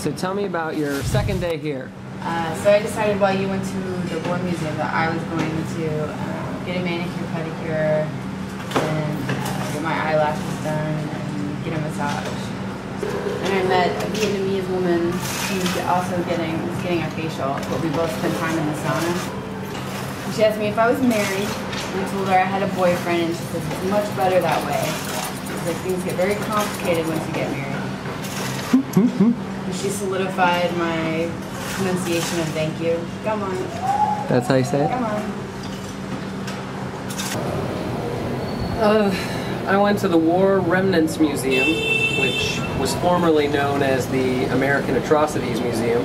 So tell me about your second day here. So I decided while you went to the War Museum that I was going to get a manicure, pedicure, and get my eyelashes done and get a massage. And I met a Vietnamese woman who's also getting a facial, but we both spent time in the sauna. And she asked me if I was married, and I told her I had a boyfriend, and she said it's much better that way. It's like things get very complicated once you get married. And she solidified my pronunciation of thank you. Come on. That's how you say it? Come on. I went to the War Remnants Museum, which was formerly known as the American Atrocities Museum.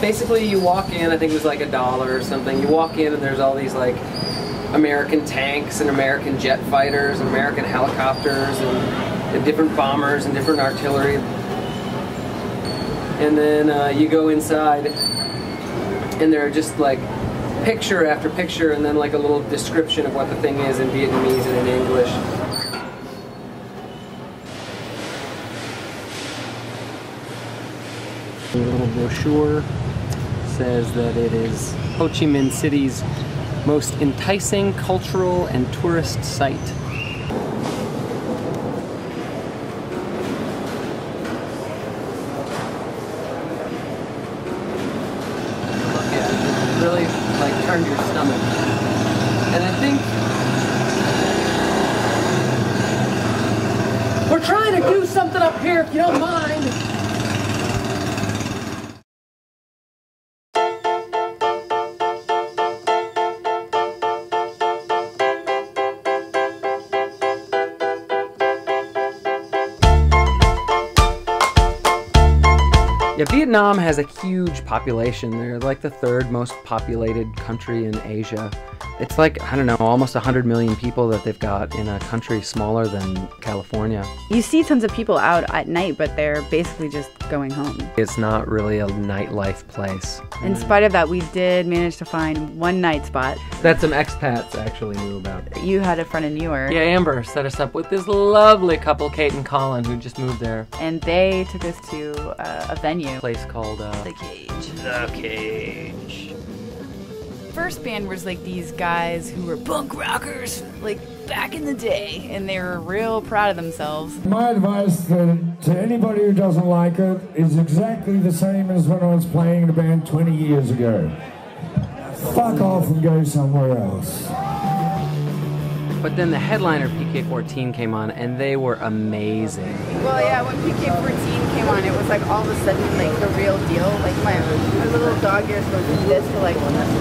Basically, you walk in, I think it was like $1 or something. You walk in and there's all these like American tanks and American jet fighters and American helicopters and different bombers and different artillery. And then you go inside and there are just like picture after picture and then like a little description of what the thing is in Vietnamese and in English. A little brochure says that it is Ho Chi Minh City's most enticing cultural and tourist site. Really like turn your stomach. And I think we're trying to do something up here if you don't mind. Yeah, Vietnam has a huge population. They're like the third most populated country in Asia. It's like, I don't know, almost 100 million people that they've got in a country smaller than California. You see tons of people out at night, but they're basically just going home. It's not really a nightlife place. In spite of that, we did manage to find one night spot that some expats actually knew about. You had a friend in New York. Yeah, Amber set us up with this lovely couple, Kate and Colin, who just moved there. And they took us to a venue. A place called The Cage. The Cage. First band was like these guys who were punk rockers, like back in the day, and they were real proud of themselves. My advice to anybody who doesn't like it is exactly the same as when I was playing in a band 20 years ago. Fuck off and go somewhere else. But then the headliner PK-14 came on, and they were amazing. Well, yeah, when PK-14 came on, it was like all of a sudden like the real deal. Like my little dog ears go like this for like, well, that's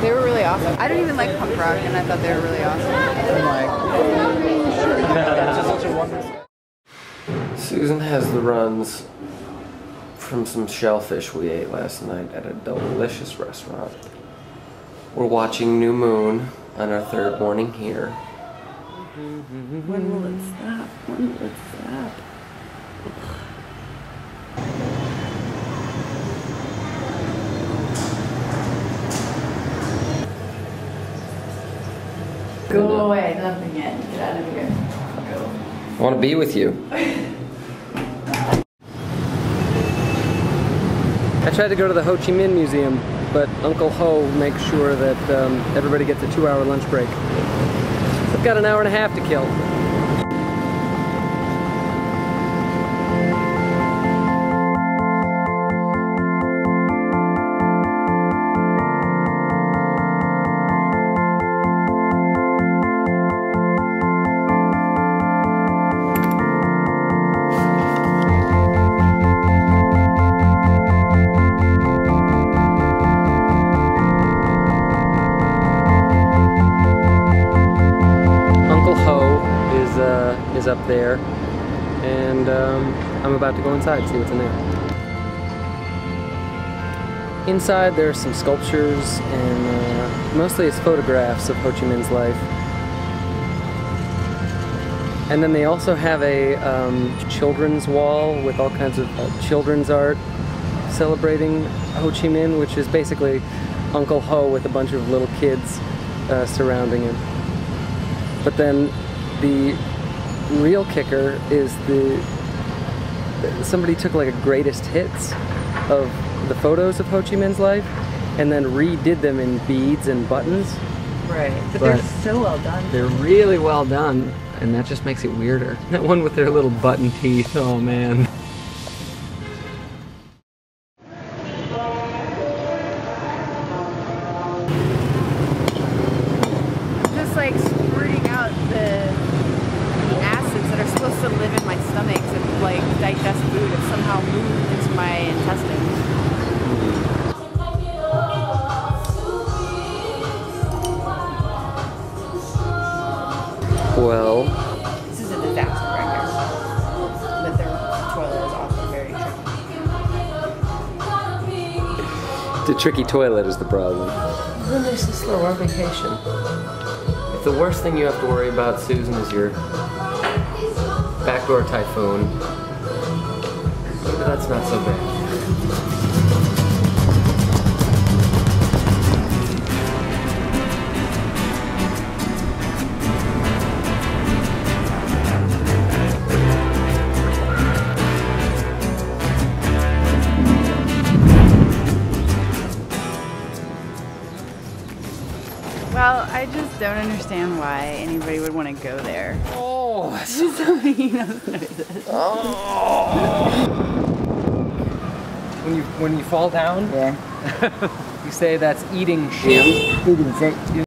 really I don't even like punk rock, and I thought they were really awesome. Susan has the runs from some shellfish we ate last night at a delicious restaurant. We're watching New Moon on our third morning here. When will it stop? When will it stop? Go away, nothing yet. Get out of here. Go. I want to be with you. I tried to go to the Ho Chi Minh Museum, but Uncle Ho makes sure that everybody gets a 2-hour lunch break. I've got an hour and a half to kill. Is up there, and I'm about to go inside and see what's in there. Inside there's some sculptures, and mostly it's photographs of Ho Chi Minh's life. And then they also have a children's wall with all kinds of children's art celebrating Ho Chi Minh, which is basically Uncle Ho with a bunch of little kids surrounding him. But then the real kicker is somebody took like a greatest hits of the photos of Ho Chi Minh's life and then redid them in beads and buttons. Right, but they're so well done. They're really well done, and that just makes it weirder. That one with their little button teeth, oh man. Just like squirting out the acids that are supposed to live in my stomach to like digest food and somehow move into my intestines. Well, This is a disaster right here. But their toilet is also very tricky. the tricky toilet is the problem. Then there's this little on vacation. If the worst thing you have to worry about, Susan, is your backdoor typhoon, maybe that's not so bad. Well, I just don't understand why anybody would want to go there. Oh, Somebody knows this. when you fall down, Yeah. you say that's eating shit.